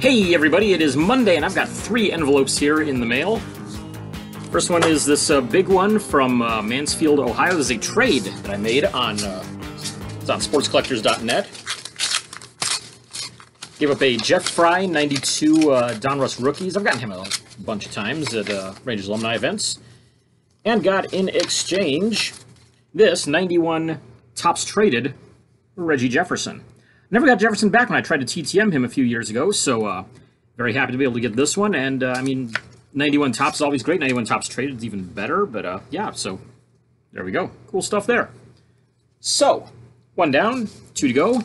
Hey everybody, it is Monday and I've got 3 envelopes here in the mail. First one is this big one from Mansfield, Ohio. This is a trade that I made on, it's on sportscollectors.net. Gave up a Jeff Fry 92 Donruss rookies. I've gotten him a bunch of times at Rangers alumni events. And got in exchange this 91 Topps traded Reggie Jefferson. Never got Jefferson back when I tried to TTM him a few years ago, so very happy to be able to get this one. And, I mean, 91 Topps is always great. 91 Topps traded is even better, but, yeah, so there we go. Cool stuff there. So, 1 down, 2 to go.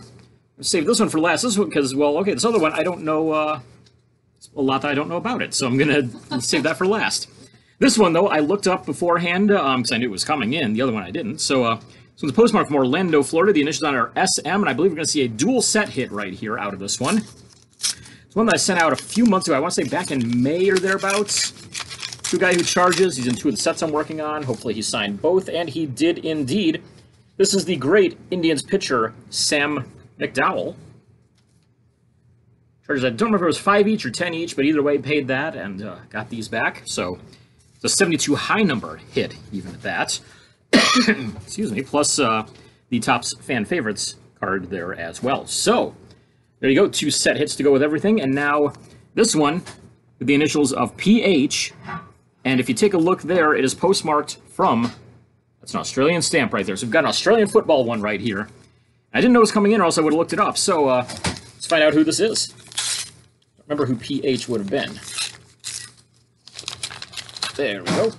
Let's save this one for last. This one, because, well, okay, this other one, I don't know a lot that I don't know about it, so I'm going to save that for last. This one, though, I looked up beforehand, because I knew it was coming in. The other one I didn't, so, so the postmark from Orlando, Florida. The initials on it are SM, and I believe we're going to see a dual set hit right here out of this one. It's one that I sent out a few months ago. I want to say back in May or thereabouts. To a guy who charges. He's in 2 of the sets I'm working on. Hopefully he signed both, and he did indeed. This is the great Indians pitcher, Sam McDowell. Charges, I don't remember if it was 5 each or 10 each, but either way, paid that and got these back. So it's a 72 high number hit, even at that. Excuse me, plus the Topps fan favorites card there as well. So, there you go, 2 set hits to go with everything, and now this one with the initials of PH, and if you take a look there, it is postmarked from, that's an Australian stamp right there, so we've got an Australian football one right here. I didn't know it was coming in, or else I would have looked it up, so let's find out who this is. Remember who PH would have been. There we go.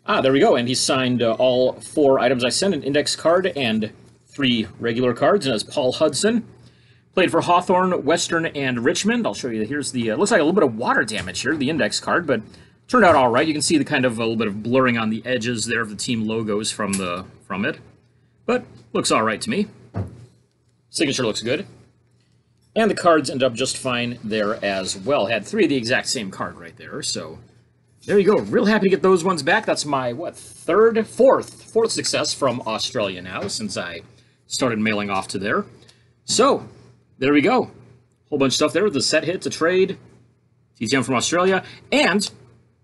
Ah, there we go, and he signed all 4 items I sent, an index card and 3 regular cards, and as Paul Hudson. Played for Hawthorne, Western, and Richmond. I'll show you, here's the, looks like a little bit of water damage here, the index card, but turned out all right. You can see the kind of a little bit of blurring on the edges there of the team logos from it, but looks all right to me. Signature looks good. And the cards end up just fine there as well. Had 3 of the exact same card right there, so there you go. Real happy to get those ones back. That's my, what, fourth success from Australia now, since I started mailing off to there. So, there we go. Whole bunch of stuff there with the set hit, to trade, TTM from Australia, and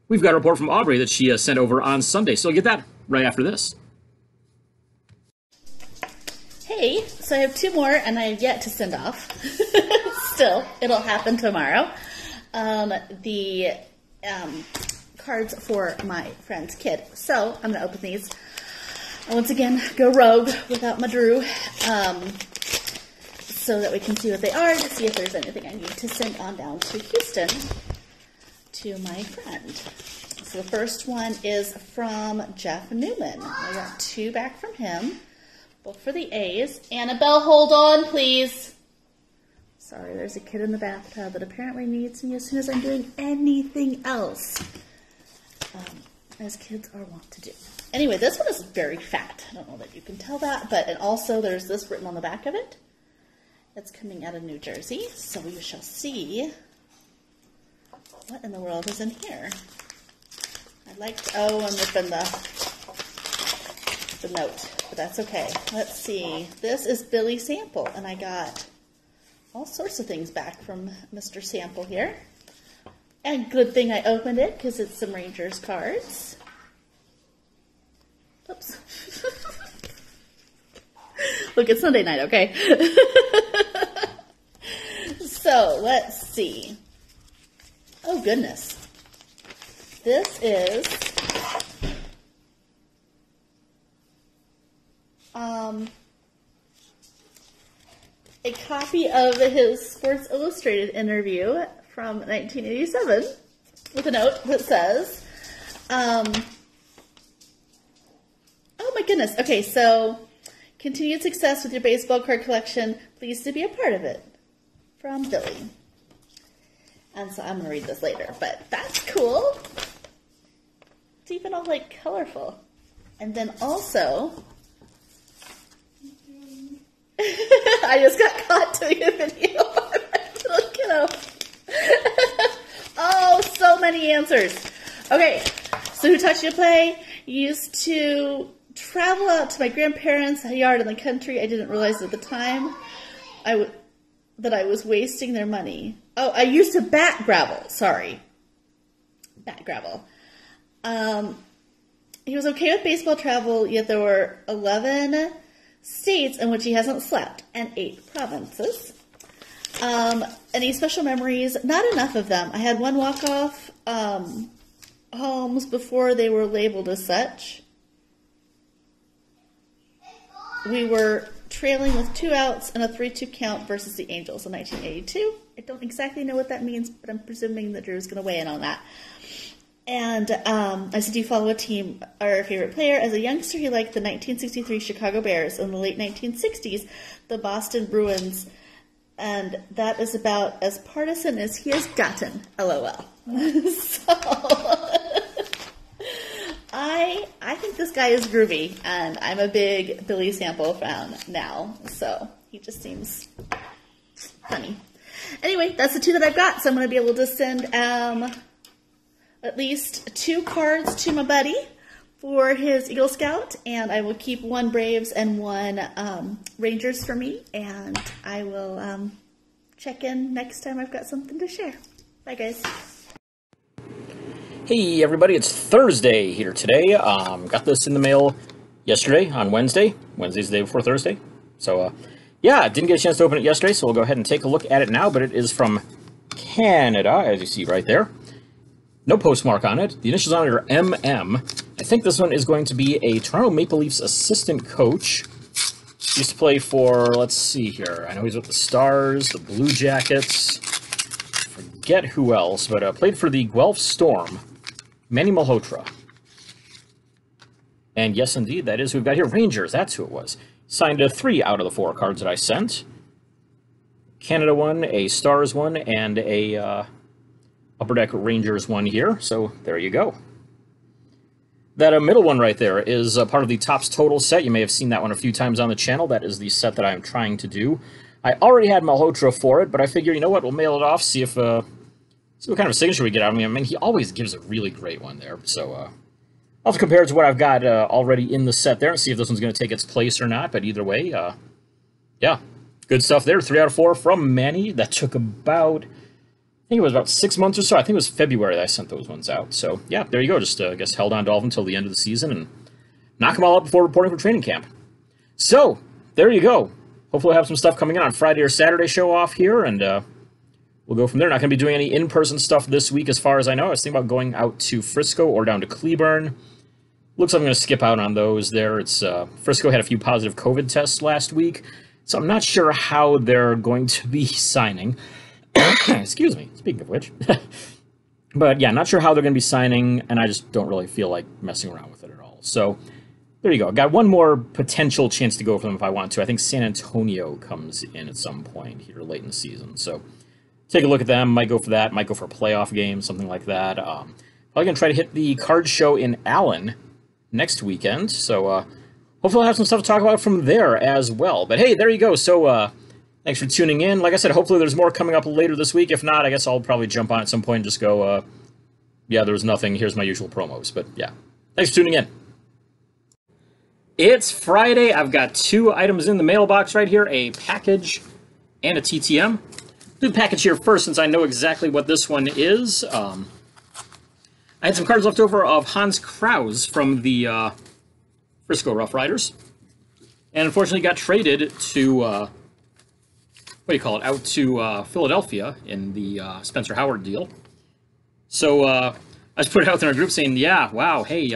we've got a report from Aubrey that she sent over on Sunday. So I'll get that right after this. Hey, so I have 2 more, and I have yet to send off. Still, it'll happen tomorrow. The cards for my friend's kid. So I'm going to open these. And once again, go rogue without my Drew, so that we can see what they are, to see if there's anything I need to send on down to Houston to my friend. So the first one is from Jeff Newman. I got 2 back from him, both for the A's. Annabelle, hold on, please. Sorry, there's a kid in the bathtub that apparently needs me as soon as I'm doing anything else. As kids are wont to do. Anyway, this one is very fat. I don't know that you can tell that, but and also there's this written on the back of it. It's coming out of New Jersey, so we shall see what in the world is in here. I'd like to, oh, I'm ripping the note, but that's okay. Let's see. This is Billy Sample, and I got all sorts of things back from Mr. Sample here. And good thing I opened it, because it's some Rangers cards. Oops. Look, it's Sunday night, okay? So, let's see. Oh, goodness. This is a copy of his Sports Illustrated interview from 1987 with a note that says, oh my goodness. Okay, so continued success with your baseball card collection. Pleased to be a part of it. From Billy. And so I'm going to read this later, but that's cool. It's even all like colorful. And then also, I just got caught doing a video on my little kiddo. Oh, so many answers. Okay, so who taught you to play? Used to travel out to my grandparents' yard in the country. I didn't realize at the time. that I was wasting their money. Oh, I used to bat gravel. Sorry. Bat gravel. He was okay with baseball travel, yet there were 11 states in which he hasn't slept and 8 provinces. Any special memories? Not enough of them. I had one walk-off homes before they were labeled as such. We were trailing with 2 outs and a 3-2 count versus the Angels in 1982. I don't exactly know what that means, but I'm presuming that Drew's going to weigh in on that. And I said, do you follow a team or a favorite player? As a youngster, he liked the 1963 Chicago Bears. In the late 1960s, the Boston Bruins. And that is about as partisan as he has gotten. LOL. So, I think this guy is groovy, and I'm a big Billy Sample fan now. So he just seems funny. Anyway, that's the 2 that I've got. So I'm going to be able to send at least 2 cards to my buddy for his Eagle Scout, and I will keep 1 Braves and 1 Rangers for me, and I will check in next time I've got something to share. Bye, guys. Hey everybody, it's Thursday here today. Got this in the mail yesterday on Wednesday. Wednesday's the day before Thursday. So, yeah, didn't get a chance to open it yesterday, so we'll go ahead and take a look at it now, but it is from Canada, as you see right there. No postmark on it. The initials on it are MM. I think this one is going to be a Toronto Maple Leafs assistant coach. Used to play for, let's see here. I know he's with the Stars, the Blue Jackets. Forget who else, but played for the Guelph Storm. Manny Malhotra. And yes, indeed, that is who we've got here. Rangers, that's who it was. Signed 3 out of the 4 cards that I sent. Canada one, a Stars one, and a Upper Deck Rangers one here. So there you go. That middle one right there is part of the Topps Total set. You may have seen that one a few times on the channel. That is the set that I'm trying to do. I already had Malhotra for it, but I figure, you know what, we'll mail it off, see what kind of signature we get out of him. I mean, he always gives a really great one there. So I'll have to compare it to what I've got already in the set there and see if this one's going to take its place or not. But either way, yeah, good stuff there. 3 out of 4 from Manny. That took about, I think it was about 6 months or so. I think it was February that I sent those ones out. So yeah, there you go. Just, I guess, held on to all of them until the end of the season and knock them all up before reporting for training camp. So there you go. Hopefully we'll have some stuff coming in on Friday or Saturday show off here, and we'll go from there. Not going to be doing any in-person stuff this week as far as I know. I was thinking about going out to Frisco or down to Cleburne. Looks like I'm going to skip out on those there. It's Frisco had a few positive COVID tests last week, so I'm not sure how they're going to be signing. Excuse me, speaking of which. But yeah, not sure how they're going to be signing, and I just don't really feel like messing around with it at all. So there you go. Got one more potential chance to go for them if I want to. I think San Antonio comes in at some point here late in the season. So take a look at them. Might go for that. Might go for a playoff game, something like that. Probably going to try to hit the card show in Allen next weekend. So hopefully I'll have some stuff to talk about from there as well. But hey, there you go. So thanks for tuning in. Like I said, hopefully there's more coming up later this week. If not, I guess I'll probably jump on at some point and just go, yeah, there was nothing. Here's my usual promos. But yeah, thanks for tuning in. It's Friday. I've got 2 items in the mailbox right here, a package and a TTM. Do the package here first since I know exactly what this one is. I had some cards left over of Hans Krause from the Frisco Rough Riders. And unfortunately got traded to, what do you call it, out to Philadelphia in the Spencer Howard deal. So I just put it out in our group saying, yeah, wow, hey,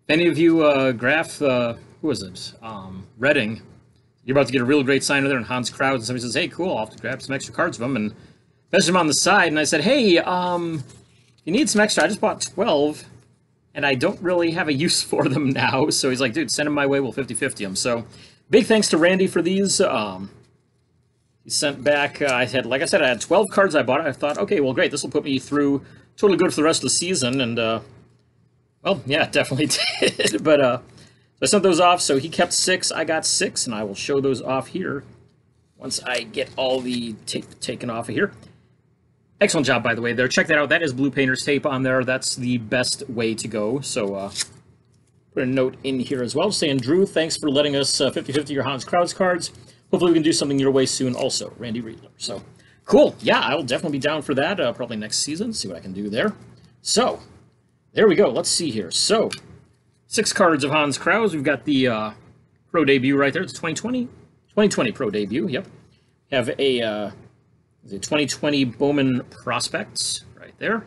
any of you graph, who was it? Redding. You're about to get a real great signer there, and Hans Krause, and somebody says, hey, cool, I'll have to grab some extra cards of them, and messaged him on the side, and I said, hey, you need some extra, I just bought 12, and I don't really have a use for them now, so he's like, dude, send them my way, we'll 50-50 them. So, big thanks to Randy for these. He sent back, like I said, I had 12 cards I bought. I thought, okay, well, great, this will put me through totally good for the rest of the season, and, well, yeah, it definitely did, but, so I sent those off, so he kept 6, I got 6, and I will show those off here once I get all the tape taken off of here. Excellent job, by the way, there. Check that out. That is Blue Painter's tape on there. That's the best way to go, so put a note in here as well saying, Drew, thanks for letting us 50-50 your Hans Krause cards. hopefully we can do something your way soon also, Randy Riedler. So, cool. Yeah, I will definitely be down for that probably next season, see what I can do there. So, there we go. Let's see here. So, 6 cards of Hans Kraus. We've got the pro debut right there. It's 2020 pro debut, yep. Have a 2020 Bowman Prospects right there.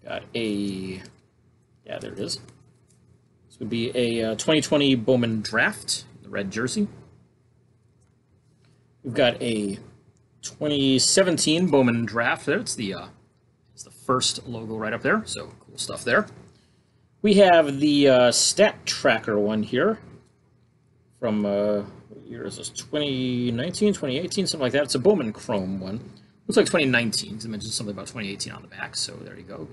Got a, yeah, there it is. This would be a 2020 Bowman Draft, the red jersey. We've got a 2017 Bowman Draft there. It's the first logo right up there, so cool stuff there. We have the Stat Tracker one here from, what year is this, 2019, 2018, something like that. It's a Bowman Chrome one. Looks like 2019, because it mentions something about 2018 on the back, so there you go.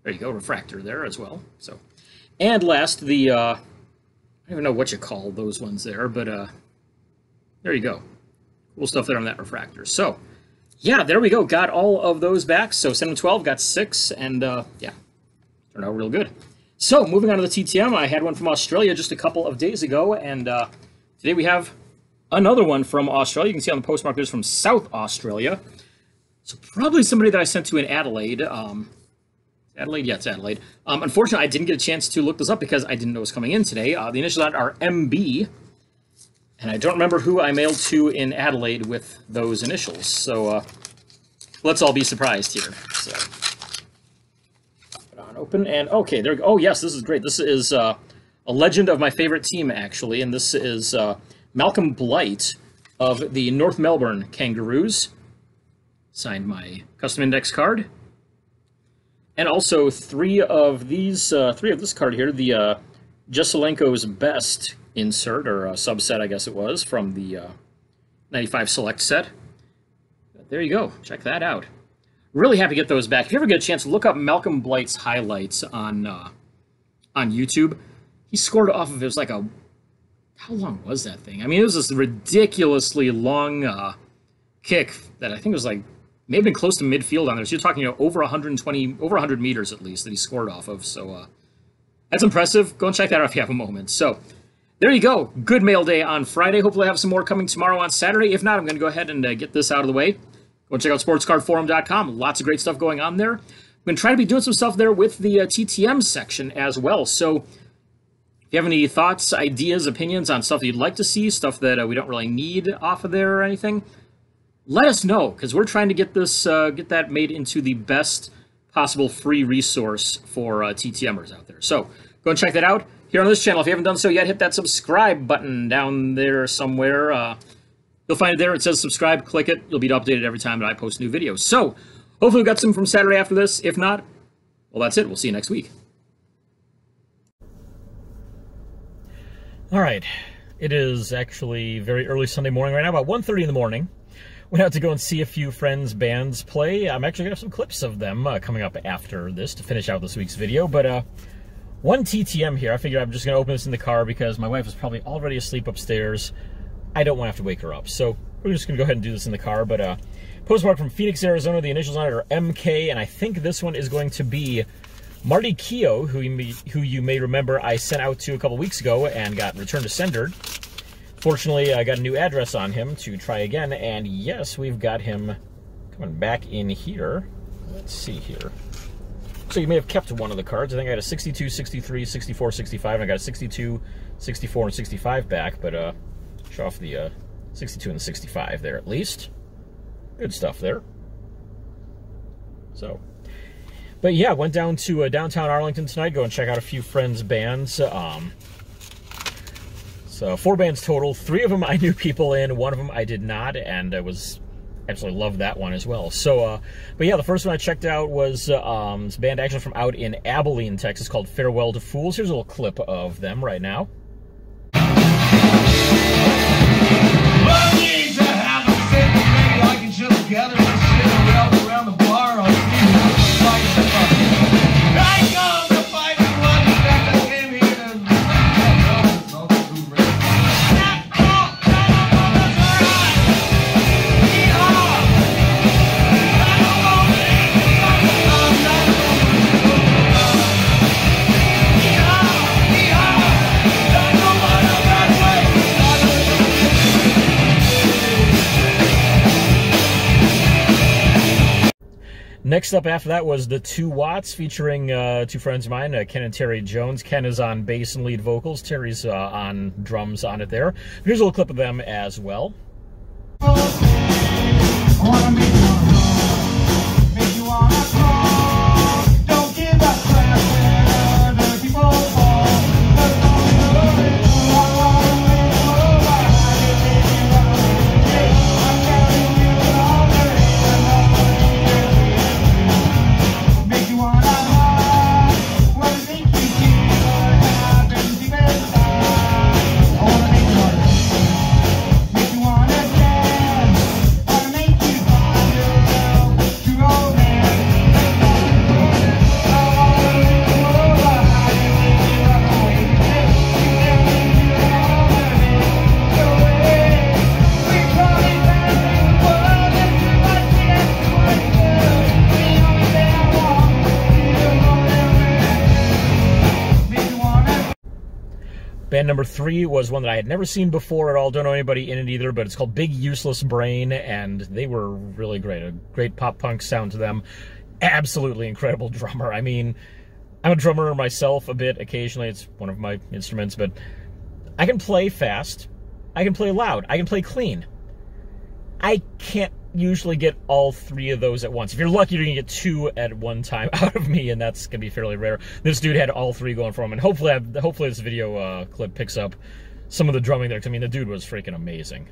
There you go, refractor there as well. So, and last, the, I don't even know what you call those ones there, but there you go. Cool stuff there on that refractor. So, yeah, there we go. Got all of those back. So 7 and 12, got 6, and yeah, turned out real good. So, moving on to the TTM, I had one from Australia just a couple of days ago, and today we have another one from Australia. You can see on the postmark there's from South Australia. So, probably somebody that I sent to in Adelaide. Adelaide? Yeah, it's Adelaide. Unfortunately, I didn't get a chance to look this up because I didn't know it was coming in today. The initials on it are MB, and I don't remember who I mailed to in Adelaide with those initials. So, let's all be surprised here. So, put on open, and okay, there we go. Oh, yes, this is great. This is a legend of my favorite team, actually, and this is Malcolm Blight of the North Melbourne Kangaroos. Signed my custom index card. And also 3 of these, 3 of this card here, the Jeselenko's Best insert, or subset, I guess it was, from the 95 Select set. But there you go. Check that out. Really happy to get those back. If you ever get a chance, look up Malcolm Blight's highlights on YouTube. He scored off of, it was like a, how long was that thing? I mean, it was this ridiculously long kick that I think was like, may have been close to midfield on there. So you're talking, over 120, over 100 meters at least that he scored off of. So that's impressive. Go and check that out if you have a moment. So there you go. Good mail day on Friday. Hopefully I have some more coming tomorrow on Saturday. If not, I'm going to go ahead and get this out of the way. Go and check out sportscardforum.com. Lots of great stuff going on there. I'm going to try to be doing some stuff there with the TTM section as well. So if you have any thoughts, ideas, opinions on stuff that you'd like to see, stuff that we don't really need off of there or anything, let us know, because we're trying to get this, get that made into the best possible free resource for TTMers out there. So go and check that out here on this channel. If you haven't done so yet, hit that subscribe button down there somewhere. You'll find it there. It says subscribe. Click it. You'll be updated every time that I post new videos. So hopefully we've got some from Saturday after this. If not, well, that's it. We'll see you next week. All right. It is actually very early Sunday morning right now, about 1:30 in the morning. Went out to go and see a few friends' bands play. I'm actually going to have some clips of them coming up after this to finish out this week's video. But one TTM here. I figured I'm just going to open this in the car because my wife is probably already asleep upstairs. I don't want to have to wake her up. So we're just going to go ahead and do this in the car. But postmark from Phoenix, Arizona. The initials on it are MK. And I think this one is going to be Marty Keough, who you may remember I sent out to a couple weeks ago and got returned to sender. Fortunately, I got a new address on him to try again, and yes, we've got him coming back in here. Let's see here. So you may have kept one of the cards. I think I got a 62, 63, 64, 65, and I got a 62, 64, and 65 back, but show off the 62 and the 65 there at least. Good stuff there. So, but yeah, went down to downtown Arlington tonight, go and check out a few friends' bands. So 4 bands total. 3 of them I knew people in, 1 of them I did not, and I was absolutely loved that one as well. So, but yeah, the first one I checked out was this band actually from out in Abilene, Texas, called Farewell to Fools. Here's a little clip of them right now. Next up after that was the 2 Watts featuring 2 friends of mine, Ken and Terry Jones. Ken is on bass and lead vocals. Terry's on drums on it there. Here's a little clip of them as well. Band number 3 was one that I had never seen before at all. Don't know anybody in it either, but it's called Big Useless Brain, and they were really great. A great pop-punk sound to them. Absolutely incredible drummer. I mean, I'm a drummer myself a bit occasionally. It's one of my instruments, but I can play fast. I can play loud. I can play clean. I can't usually get all 3 of those at once. If you're lucky, you're going to get 2 at one time out of me, and that's going to be fairly rare. This dude had all 3 going for him, and hopefully this video clip picks up some of the drumming there, because, I mean, the dude was freaking amazing.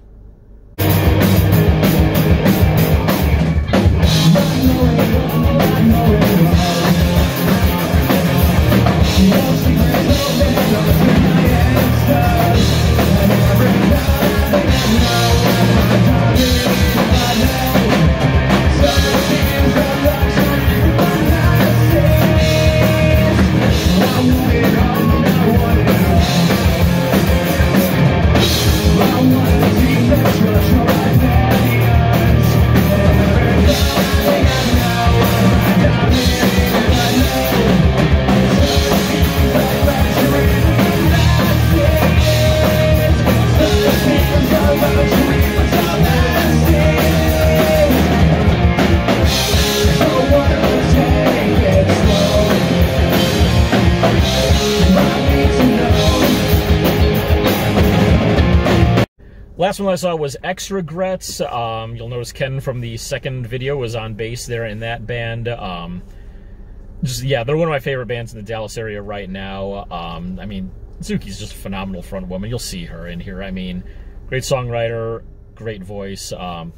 Last one I saw was X Regrets. You'll notice Ken from the second video was on bass there in that band. Yeah, they're one of my favorite bands in the Dallas area right now. I mean, Zuki's just a phenomenal front woman. You'll see her in here. I mean, great songwriter, great voice.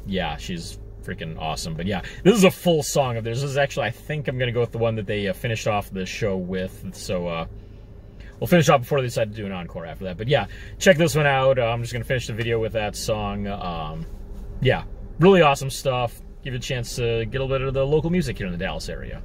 Yeah, she's freaking awesome. But yeah, this is a full song of theirs. This is actually, I think I'm going to go with the one that they finished off the show with. So, we'll finish off before they decide to do an encore after that. But yeah, check this one out. I'm just going to finish the video with that song. Yeah, really awesome stuff. Give you a chance to get a little bit of the local music here in the Dallas area.